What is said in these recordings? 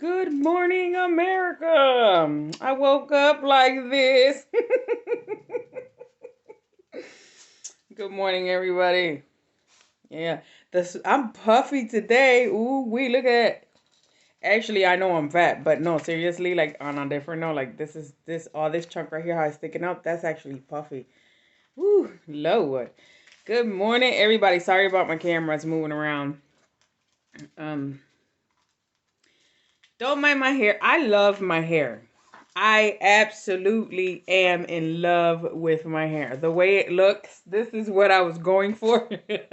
Good morning, America. I woke up like this. Good morning, everybody. Yeah, I'm puffy today. Ooh, we look at. Actually, I know I'm fat, but no, seriously, like on a different note, like this chunk right here, how it's sticking up. That's actually puffy. Woo, Lord. Good morning, everybody. Sorry about my camera. It's moving around. Um, don't mind my hair. I love my hair. I absolutely am in love with my hair. The way it looks, this is what I was going for. This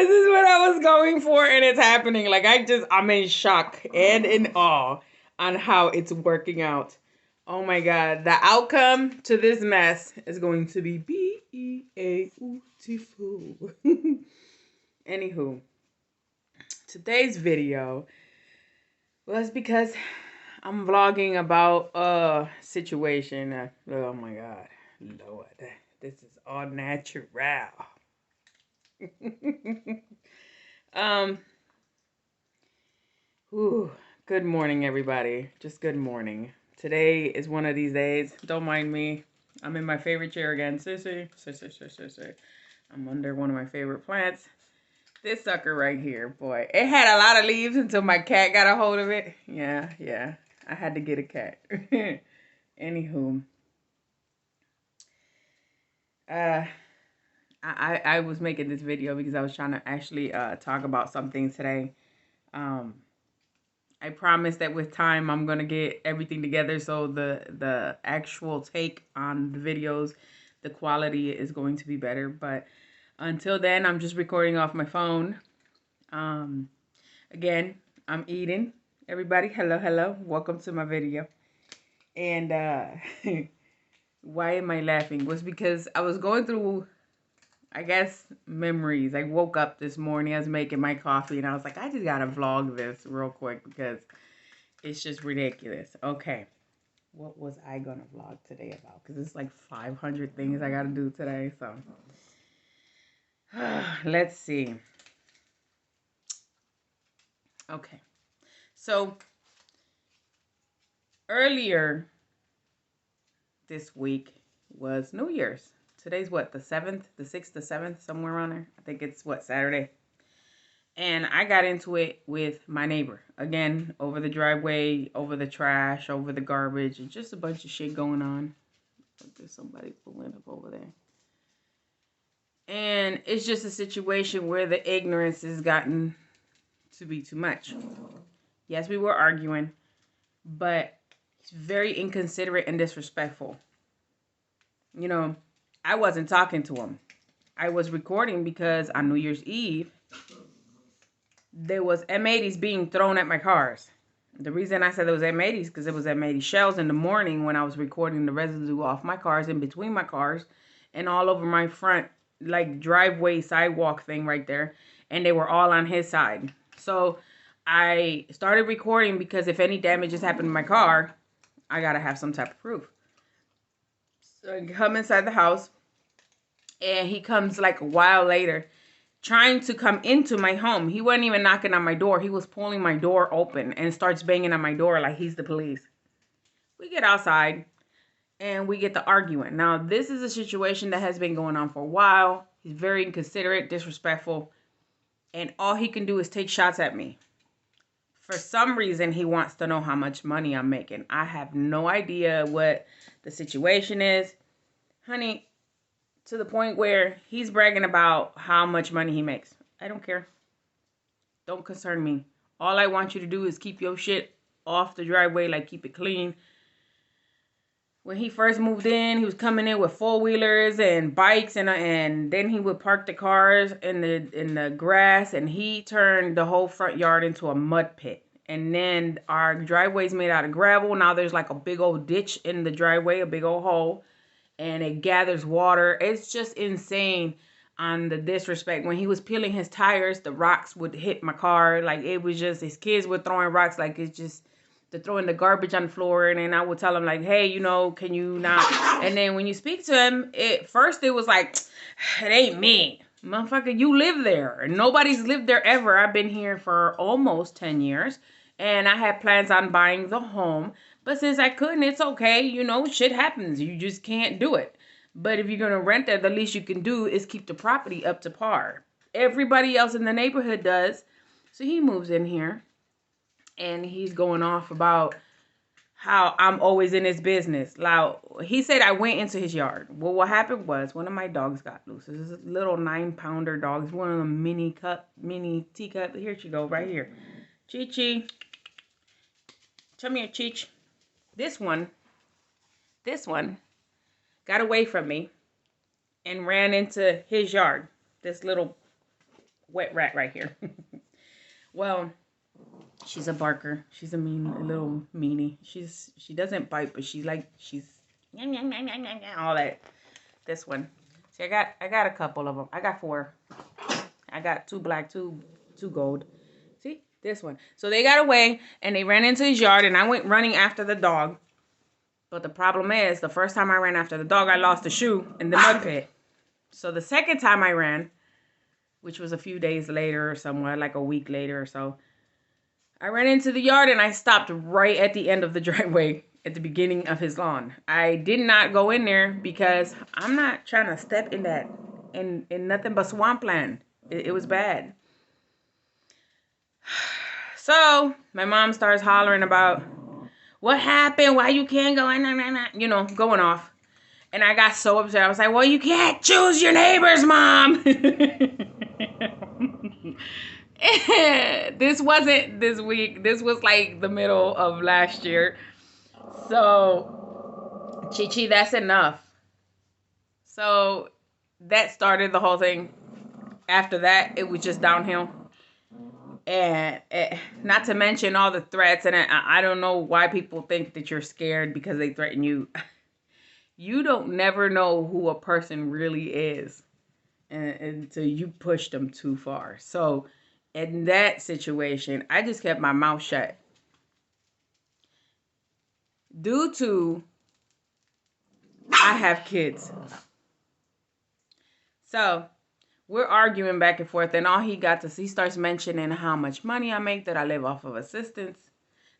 is what I was going for, and it's happening. Like, I'm in shock and in awe on how it's working out. Oh my God. The outcome to this mess is going to be beautiful. Anywho, today's video was because I'm vlogging about a situation. Oh my God, Lord, this is all natural. um, Ooh, good morning, everybody. Just good morning. Today is one of these days. Don't mind me. I'm in my favorite chair again. Sissy. I'm under one of my favorite plants. This sucker right here, boy. It had a lot of leaves until my cat got a hold of it. Yeah. I had to get a cat. Anywho. I was making this video because I was trying to actually talk about something today. I promise that with time I'm gonna get everything together so the actual take on the videos, the quality is going to be better. But until then, I'm just recording off my phone. Again, I'm eating. Everybody, hello. Welcome to my video. And why am I laughing? Was because I was going through, I guess, memories. I woke up this morning, I was making my coffee, and I was like, I just gotta vlog this real quick because it's just ridiculous. Okay, what was I gonna vlog today about? Because it's like 500 things I gotta do today, so. Let's see. Okay, so earlier this week was New Year's. Today's what, the 7th, the 6th, the 7th, somewhere around there. I think it's what, Saturday. And I got into it with my neighbor. Again, over the driveway, over the trash, over the garbage, and just a bunch of shit going on. There's somebody pulling up over there. And it's just a situation where the ignorance has gotten to be too much. Yes, we were arguing, but he's very inconsiderate and disrespectful. You know, I wasn't talking to him. I was recording because on New Year's Eve, there was M80s being thrown at my cars. The reason I said there was M80s because it was M80 shells in the morning when I was recording the residue off my cars, in between my cars, and all over my front, like, driveway sidewalk thing right there. And they were all on his side. So I started recording because if any damages happen to my car, I gotta have some type of proof. So I come inside the house, and he comes like a while later, trying to come into my home. He wasn't even knocking on my door. He was pulling my door open and starts banging on my door like he's the police. We get outside and we get to arguing. Now, this is a situation that has been going on for a while. He's very inconsiderate, disrespectful, and all he can do is take shots at me. For some reason, he wants to know how much money I'm making. I have no idea what the situation is. Honey, to the point where he's bragging about how much money he makes. I don't care. Don't concern me. All I want you to do is keep your shit off the driveway, like keep it clean. When he first moved in, he was coming in with four-wheelers and bikes, and then he would park the cars in the grass, and he turned the whole front yard into a mud pit. And then our driveway's made out of gravel. Now there's like a big old ditch in the driveway, a big old hole, and it gathers water. It's just insane on the disrespect. When he was peeling his tires, the rocks would hit my car. Like, it was just, his kids were throwing rocks. Like, it's just, they're throwing the garbage on the floor. And then I would tell him, like, hey, you know, can you not? And then when you speak to him, first it was like, it ain't me. Motherfucker, you live there. And nobody's lived there ever. I've been here for almost 10 years. And I had plans on buying the home. But since I couldn't, it's okay. You know, shit happens. You just can't do it. But if you're going to rent there, the least you can do is keep the property up to par. Everybody else in the neighborhood does. So he moves in here. And he's going off about how I'm always in his business. Like, he said I went into his yard. Well, what happened was one of my dogs got loose. This is a little 9-pounder dog. It's one of the mini teacup. Here she go, right here. Chi-Chi. Come here, Cheech. This one got away from me and ran into his yard. This little wet rat right here. Well, she's a barker. She's a little meanie. She doesn't bite, but she's all that. This one. See, I got a couple of them. I got 4. I got 2 black, 2 gold. See, this one. So they got away and they ran into his yard, and I went running after the dog. But the problem is, the first time I ran after the dog, I lost a shoe in the mud pit. So the second time I ran, which was a few days later or somewhere, like a week later or so, I ran into the yard and I stopped right at the end of the driveway at the beginning of his lawn. I did not go in there because I'm not trying to step in that, in nothing but swampland. It was bad. So my mom starts hollering about, what happened? Why you can't go in? You know, going off. And I got so upset. I was like, well, you can't choose your neighbors, Mom. This wasn't this week. This was like the middle of last year. So, Chi-Chi, that's enough. So, that started the whole thing. After that, it was just downhill. And not to mention all the threats. And I don't know why people think that you're scared because they threaten you. You don't never know who a person really is until you push them too far. So in that situation, I just kept my mouth shut. Due to I have kids. So we're arguing back and forth, and all he starts mentioning how much money I make, that I live off of assistance,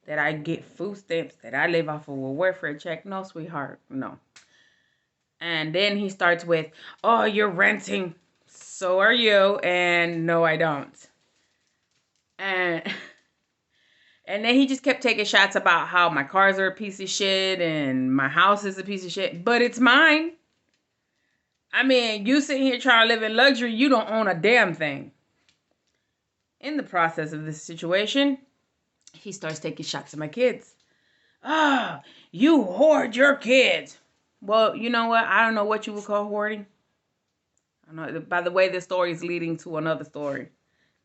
that I get food stamps, that I live off of a welfare check. No, sweetheart, no. And then he starts with, oh, you're renting. So are you. And no, I don't. And then he just kept taking shots about how my cars are a piece of shit and my house is a piece of shit. But it's mine. I mean, you sitting here trying to live in luxury, you don't own a damn thing. In the process of this situation, he starts taking shots at my kids. Ah, you hoard your kids. Well, you know what? I don't know what you would call hoarding. I know. By the way, this story is leading to another story.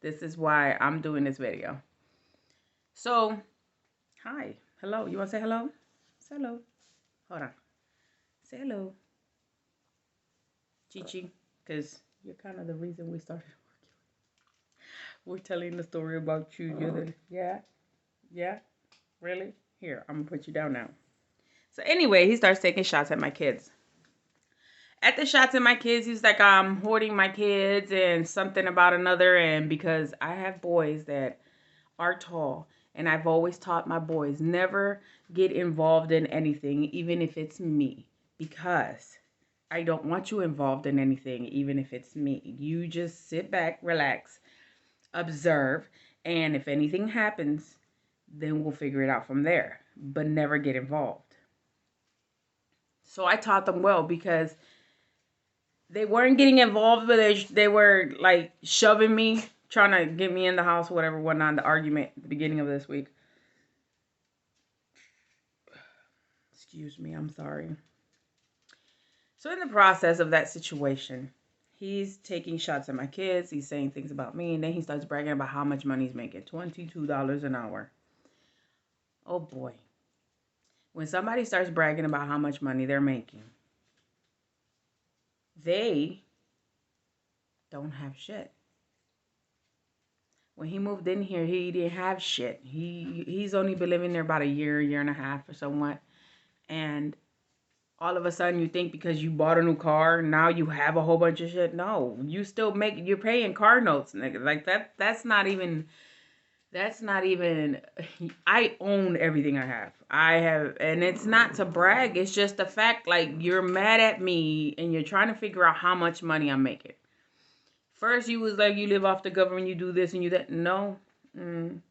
This is why I'm doing this video. So, hi. Hello. You want to say hello? Say hello. Hold on. Say hello. Chi-Chi. Because you're kind of the reason we started working. We're telling the story about you. Yeah? Yeah? Really? Here, I'm going to put you down now. So anyway, he starts taking shots at my kids. At the shots at my kids, he's like, I'm hoarding my kids and something about another. And because I have boys that are tall, and I've always taught my boys never get involved in anything, even if it's me, because I don't want you involved in anything, even if it's me. You just sit back, relax, observe, and if anything happens, then we'll figure it out from there, but never get involved. So I taught them well because they weren't getting involved, but they were like shoving me, trying to get me in the house, whatever, whatnot, the argument at the beginning of this week. Excuse me, I'm sorry. So in the process of that situation, he's taking shots at my kids. He's saying things about me, and then he starts bragging about how much money he's making, $22 an hour. Oh boy. When somebody starts bragging about how much money they're making, they don't have shit. When he moved in here, he didn't have shit. He's only been living there about a year and a half or somewhat. And all of a sudden you think because you bought a new car, now you have a whole bunch of shit. No, you still you're paying car notes, nigga. Like that's not even, I own everything I have. I have, and it's not to brag. It's just the fact, like, you're mad at me and you're trying to figure out how much money I'm making. First, you was like, you live off the government, you do this and you that. No. And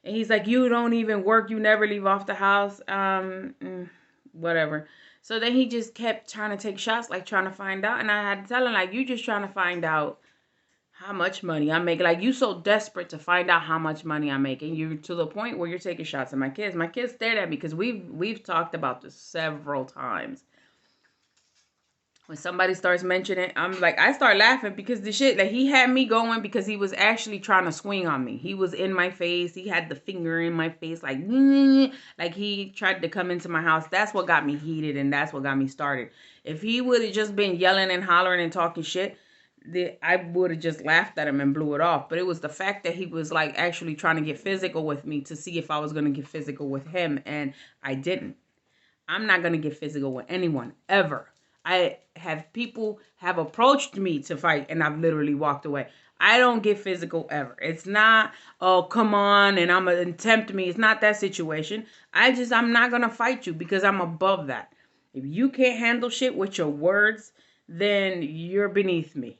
he's like, you don't even work, you never leave off the house. Whatever. So then he just kept trying to take shots, like trying to find out. And I had to tell him, like, you just trying to find out how much money I'm making. Like, you so desperate to find out how much money I'm making. You're to the point where you're taking shots at my kids. My kids stared at me because we've talked about this several times. When somebody starts mentioning it, I'm like, I start laughing because the shit, like, he had me going because he was actually trying to swing on me. He was in my face. He had the finger in my face, like he tried to come into my house. That's what got me heated, and that's what got me started. If he would have just been yelling and hollering and talking shit, I would have just laughed at him and blew it off. But it was the fact that he was like actually trying to get physical with me to see if I was going to get physical with him, and I didn't. I'm not going to get physical with anyone ever. I have people have approached me to fight and I've literally walked away. I don't get physical ever. It's not, oh, come on and I'm going to tempt me. It's not that situation. I'm not going to fight you because I'm above that. If you can't handle shit with your words, then you're beneath me.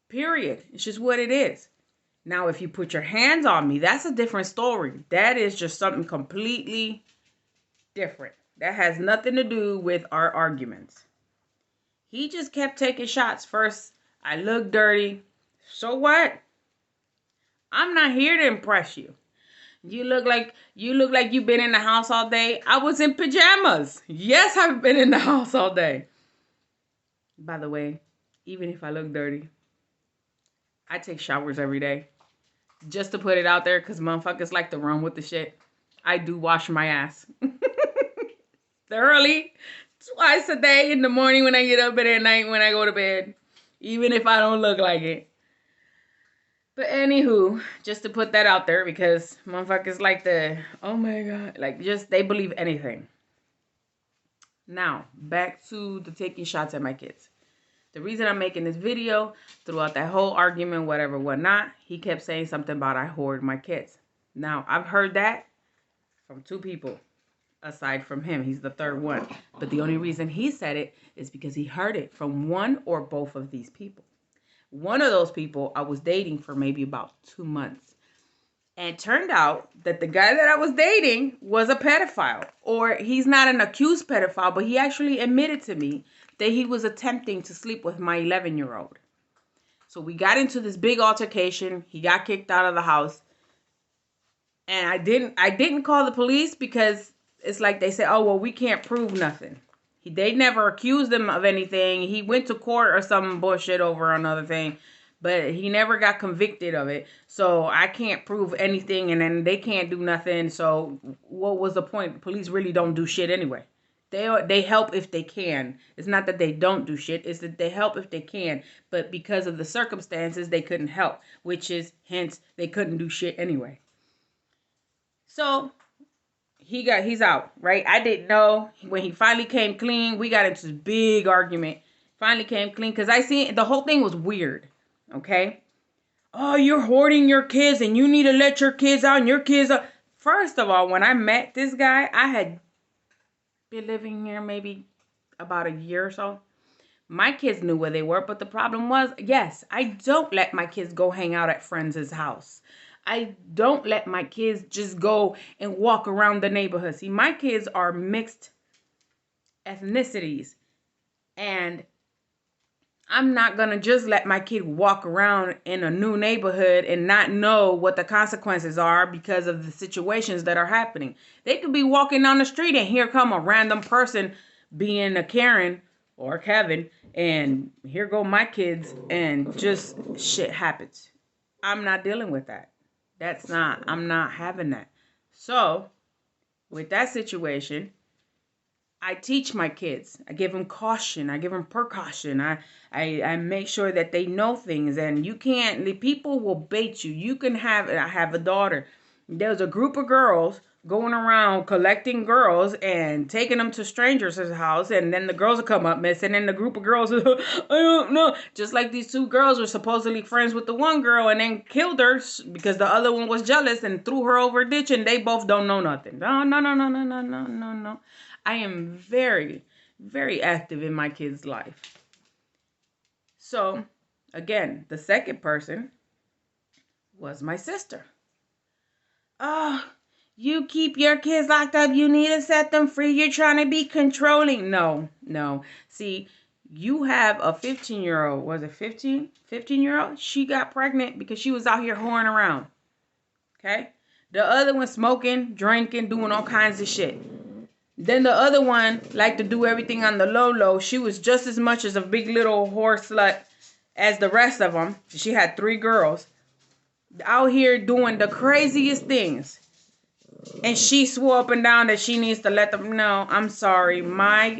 Period. It's just what it is. Now, if you put your hands on me, that's a different story. That is just something completely different. That has nothing to do with our arguments. He just kept taking shots. First, I look dirty. So what? I'm not here to impress you. You look like you've been in the house all day. I was in pajamas. Yes, I've been in the house all day. By the way, even if I look dirty, I take showers every day. Just to put it out there, because motherfuckers like to run with the shit. I do wash my ass. Thoroughly. Twice a day, in the morning when I get up and at night when I go to bed. Even if I don't look like it. But anywho, just to put that out there, because motherfuckers like the, oh my God, like just, they believe anything. Now, back to the taking shots at my kids. The reason I'm making this video, throughout that whole argument, whatever, whatnot, he kept saying something about I hoard my kids. Now, I've heard that from two people, aside from him. He's the third one. But the only reason he said it is because he heard it from one or both of these people. One of those people I was dating for maybe about 2 months. And it turned out that the guy that I was dating was a pedophile. Or he's not an accused pedophile, but he actually admitted to me that he was attempting to sleep with my 11-year-old. So we got into this big altercation. He got kicked out of the house. And I didn't call the police because it's like they say, oh, well, we can't prove nothing. They never accused him of anything. He went to court or some bullshit over another thing, but he never got convicted of it. So I can't prove anything, and then they can't do nothing. So what was the point? The police really don't do shit anyway. They help if they can. It's not that they don't do shit. It's that they help if they can. But because of the circumstances, they couldn't help, which is hence they couldn't do shit anyway. So he's out, right? I didn't know. When he finally came clean, we got into this big argument. Finally came clean because I seen the whole thing was weird. Okay. Oh, you're hoarding your kids and you need to let your kids out and your kids are. First of all, when I met this guy, I had been living here maybe about a year or so. My kids knew where they were, but the problem was, yes, I don't let my kids go hang out at friends' house. I don't let my kids just go and walk around the neighborhood. See, my kids are mixed ethnicities. And I'm not going to just let my kid walk around in a new neighborhood and not know what the consequences are because of the situations that are happening. They could be walking down the street and here come a random person being a Karen or Kevin. And here go my kids and just shit happens. I'm not dealing with that. I'm not having that. So, with that situation, I teach my kids. I give them caution. I give them precaution. I make sure that they know things. And the people will bait you. I have a daughter. There's a group of girls going around collecting girls and taking them to strangers' house, and then the girls will come up missing, and the group of girls, I don't know. Just like these two girls were supposedly friends with the one girl and then killed her because the other one was jealous and threw her over a ditch, and they both don't know nothing. No, no, no, no, no, no, no, no, no. I am very, very active in my kid's life. So, again, the second person was my sister. Oh, you keep your kids locked up. You need to set them free. You're trying to be controlling. No, no. See, you have a 15-year-old. Was it 15? 15-year-old? She got pregnant because she was out here whoring around. Okay? The other one smoking, drinking, doing all kinds of shit. Then the other one liked to do everything on the low. She was just as much as a big little whore slut as the rest of them. She had 3 girls out here doing the craziest things. And she swore up and down that she needs to let them know. I'm sorry.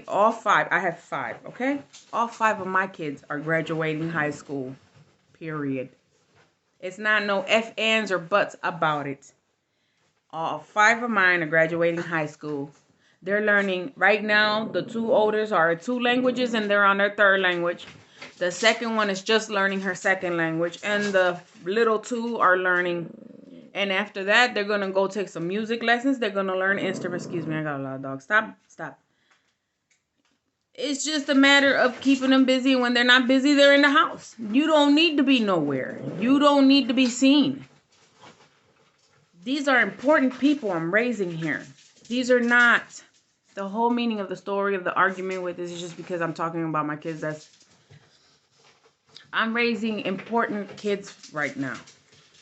All 5. I have 5, okay? All 5 of my kids are graduating high school. Period. It's not no ifs, ands, or buts about it. All 5 of mine are graduating high school. They're learning, right now, the 2 oldest are 2 languages and they're on their 3rd language. The second one is just learning her 2nd language. And the little 2 are learning. And after that, they're going to go take some music lessons. They're going to learn instruments. Excuse me, I got a lot of dogs. Stop. It's just a matter of keeping them busy. When they're not busy, they're in the house. You don't need to be nowhere. You don't need to be seen. These are important people I'm raising here. These are not the whole meaning of the story of the argument with this is just because I'm talking about my kids. I'm raising important kids right now.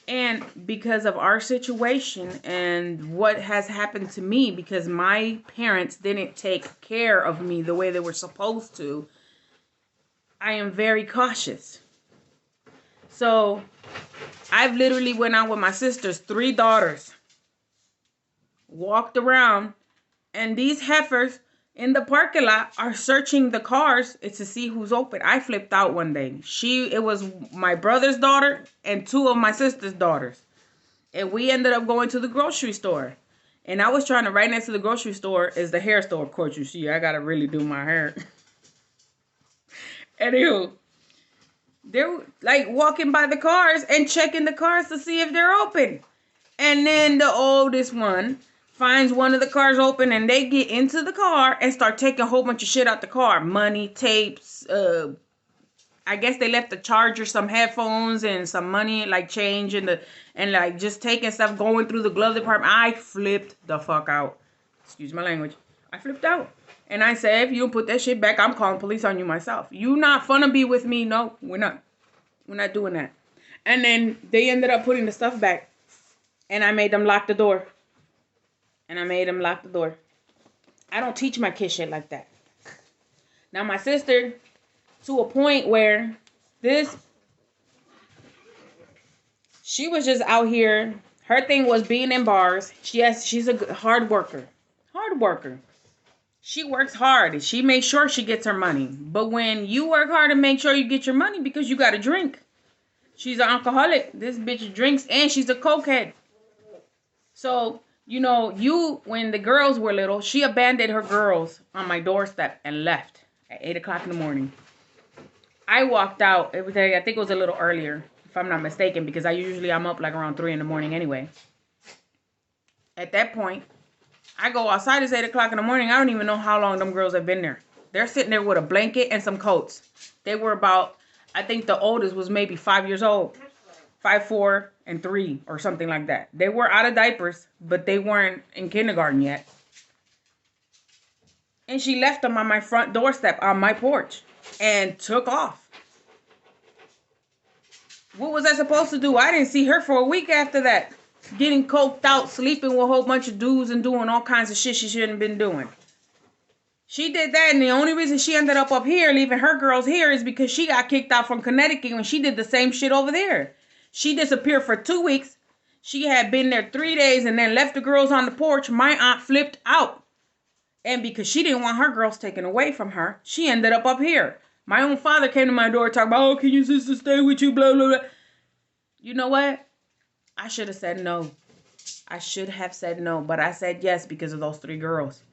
And because of our situation and what has happened to me, because my parents didn't take care of me the way they were supposed to, I am very cautious. So I've literally went out with my sister's 3 daughters, walked around, and these heifers in the parking lot are searching the cars to see who's open. I flipped out one day. It was my brother's daughter and 2 of my sister's daughters. And we ended up going to the grocery store. And I was trying to, right next to the grocery store is the hair store. Of course, you see, I got to really do my hair. Anywho, they're like walking by the cars and checking the cars to see if they're open. And then the oldest one finds one of the cars open and they get into the car and start taking a whole bunch of shit out the car. Money, tapes, I guess they left the charger, some headphones, and some money, like change, and like just taking stuff, going through the glove department. I flipped the fuck out. Excuse my language. I flipped out. And I said, if you don't put that shit back, I'm calling police on you myself. You not finna be with me. No, we're not. We're not doing that. And then they ended up putting the stuff back. And I made them lock the door. I don't teach my kids shit like that. Now, my sister, to a point where she was just out here. Her thing was being in bars. She's a hard worker. She works hard. She makes sure she gets her money. But when you work hard to make sure you get your money because you got to drink. She's an alcoholic. This bitch drinks and she's a cokehead. So, when the girls were little, she abandoned her girls on my doorstep and left at 8 o'clock in the morning. I walked out. I think it was a little earlier, if I'm not mistaken, because I'm up like around 3 in the morning anyway. At that point, I go outside. It's 8 o'clock in the morning. I don't even know how long them girls have been there. They're sitting there with a blanket and some coats. They were about, I think the oldest was maybe 5 years old. 5, 4, and 3 or something like that. They were out of diapers, but they weren't in kindergarten yet. And she left them on my front doorstep on my porch and took off. What was I supposed to do? I didn't see her for a week after that. Getting coked out, sleeping with a whole bunch of dudes and doing all kinds of shit she shouldn't have been doing. She did that, and the only reason she ended up here, leaving her girls here, is because she got kicked out from Connecticut when she did the same shit over there. She disappeared for 2 weeks. She had been there 3 days and then left the girls on the porch. My aunt flipped out. And because she didn't want her girls taken away from her, she ended up here. My own father came to my door talking about, oh, can your sister stay with you, blah, blah, blah. You know what? I should have said no. I should have said no, but I said yes because of those 3 girls.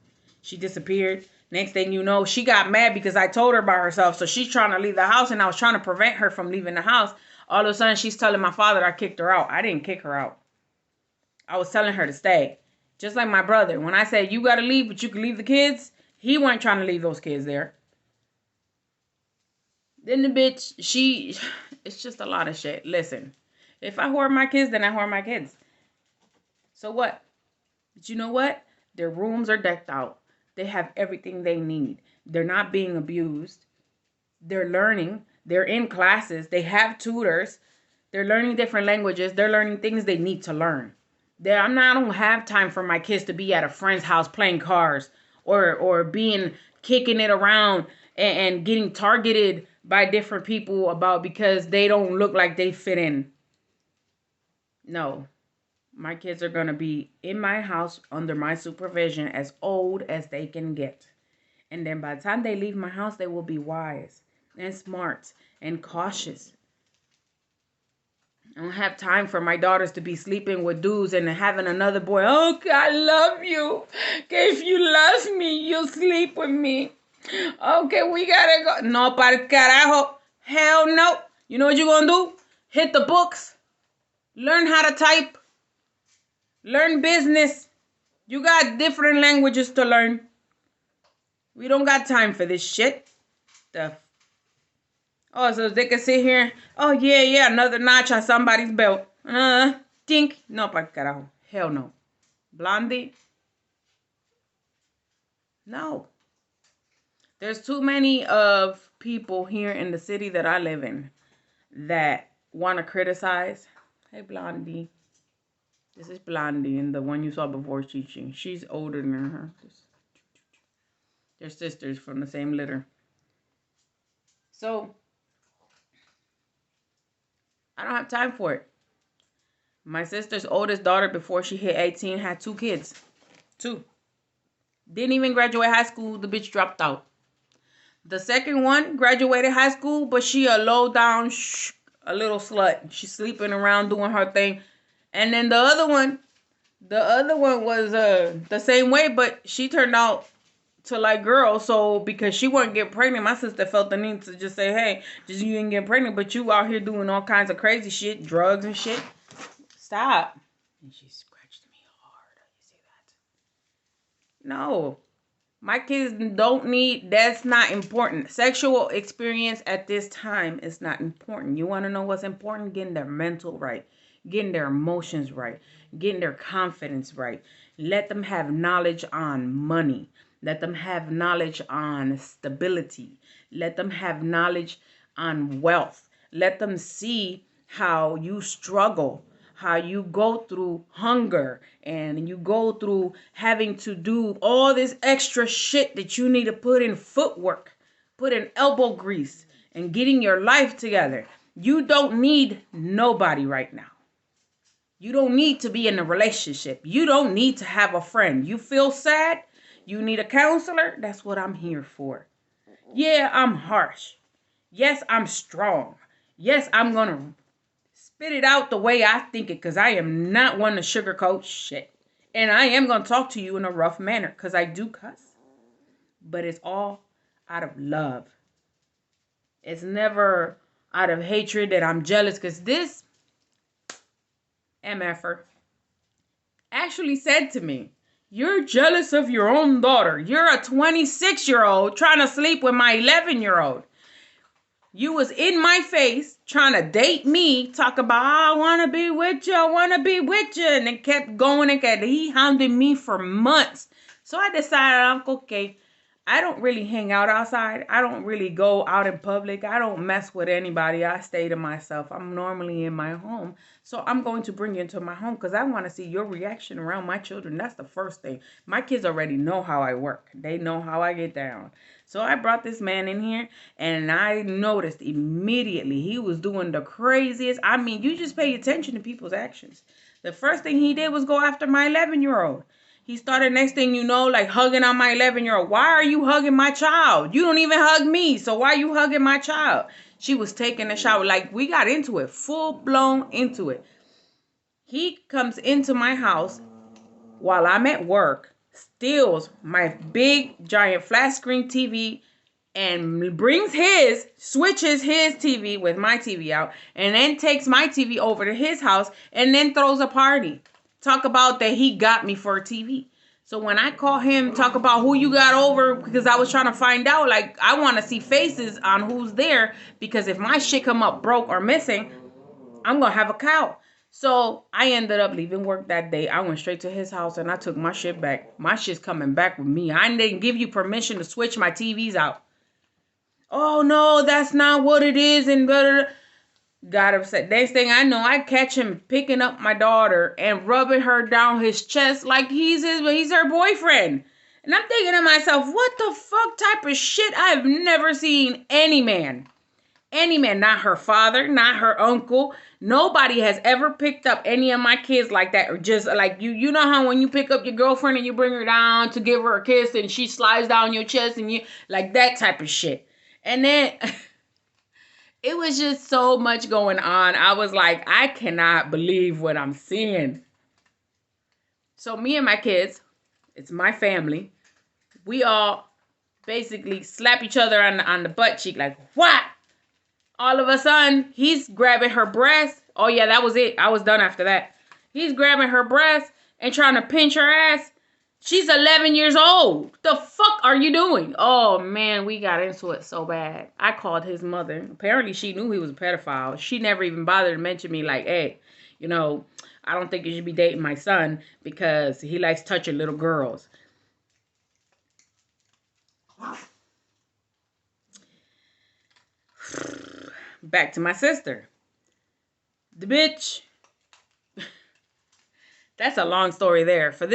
She disappeared. Next thing you know, she got mad because I told her by herself. So she's trying to leave the house, and I was trying to prevent her from leaving the house. All of a sudden, she's telling my father I kicked her out. I didn't kick her out. I was telling her to stay. Just like my brother. When I said, you got to leave, but you can leave the kids, he wasn't trying to leave those kids there. Then the bitch, it's just a lot of shit. Listen, if I whore my kids, then I whore my kids. So what? But you know what? Their rooms are decked out. They have everything they need. They're not being abused. They're learning. They're in classes. They have tutors. They're learning different languages. They're learning things they need to learn. I don't have time for my kids to be at a friend's house playing cards or kicking it around and getting targeted by different people because they don't look like they fit in. No. My kids are going to be in my house under my supervision as old as they can get. And then by the time they leave my house, they will be wise and smart and cautious. I don't have time for my daughters to be sleeping with dudes and having another boy. Oh, I love you. Okay, if you love me, you'll sleep with me. Okay, we gotta go. No, para carajo. Hell no. You know what you're gonna do? Hit the books. Learn how to type. Learn business. You got different languages to learn. We don't got time for this shit. Oh, so they can sit here. Oh, yeah, another notch on somebody's belt. Think. No, pa carajo. Hell no. Blondie? No. There's too many of people here in the city that I live in that want to criticize. Hey, Blondie. This is Blondie, and the one you saw before, Chichi. She's older than her. They're sisters from the same litter. So, I don't have time for it. My sister's oldest daughter, before she hit 18, had 2 kids. 2. Didn't even graduate high school. The bitch dropped out. The second one graduated high school, but she a low down, a little slut. She's sleeping around doing her thing. And then the other one was the same way, but she turned out to like girls. So because she wasn't getting pregnant, my sister felt the need to just say, hey, just you didn't get pregnant, but you out here doing all kinds of crazy shit, drugs and shit. Stop. And she scratched me hard. You see that? No. My kids don't need, that's not important. Sexual experience at this time is not important. You want to know what's important? Getting their mental right. Getting their emotions right. Getting their confidence right. Let them have knowledge on money. Let them have knowledge on stability. Let them have knowledge on wealth. Let them see how you struggle, how you go through hunger, and you go through having to do all this extra shit that you need to put in footwork, put in elbow grease, and getting your life together. You don't need nobody right now. You don't need to be in a relationship. You don't need to have a friend. You feel sad? You need a counselor? That's what I'm here for. Yeah, I'm harsh. Yes, I'm strong. Yes, I'm going to spit it out the way I think it, because I am not one to sugarcoat shit. And I am going to talk to you in a rough manner, because I do cuss. But it's all out of love. It's never out of hatred that I'm jealous, because this MFer actually said to me, you're jealous of your own daughter. You're a 26-year-old trying to sleep with my 11-year-old. You was in my face trying to date me, talk about, I want to be with you, I want to be with you. And it kept going and he hounded me for months. So I decided, okay, I don't really hang out outside. I don't really go out in public. I don't mess with anybody. I stay to myself. I'm normally in my home. So I'm going to bring you into my home because I want to see your reaction around my children. That's the first thing. My kids already know how I work. They know how I get down. So I brought this man in here and I noticed immediately he was doing the craziest. I mean, you just pay attention to people's actions. The first thing he did was go after my 11-year-old. He started, next thing you know, like hugging on my 11-year-old. Why are you hugging my child? You don't even hug me. So why are you hugging my child? She was taking a shower. Like, we got into it, full blown into it. He comes into my house while I'm at work, steals my big giant flat screen TV and switches his TV with my TV out, and then takes my TV over to his house and then throws a party. Talk about that he got me for a TV. So when I call him, talk about who you got over, because I was trying to find out, like, I want to see faces on who's there, because if my shit come up broke or missing, I'm going to have a cow. So I ended up leaving work that day. I went straight to his house and I took my shit back. My shit's coming back with me. I didn't give you permission to switch my TVs out. Oh, no, that's not what it is. And blah, blah, blah. Got upset. Next thing I know, I catch him picking up my daughter and rubbing her down his chest like he's her boyfriend. And I'm thinking to myself, what the fuck type of shit? I've never seen any man, not her father, not her uncle. Nobody has ever picked up any of my kids like that. Or just like you know how when you pick up your girlfriend and you bring her down to give her a kiss and she slides down your chest and you like that type of shit. And then it was just so much going on. I was like, I cannot believe what I'm seeing. So me and my kids, it's my family, we all basically slap each other on the butt cheek like, what? All of a sudden, he's grabbing her breast. Oh yeah, that was it. I was done after that. He's grabbing her breast and trying to pinch her ass. She's 11 years old. The fuck are you doing? Oh, man, we got into it so bad. I called his mother. Apparently, she knew he was a pedophile. She never even bothered to mention me like, hey, I don't think you should be dating my son because he likes touching little girls. Back to my sister. The bitch. That's a long story there. For this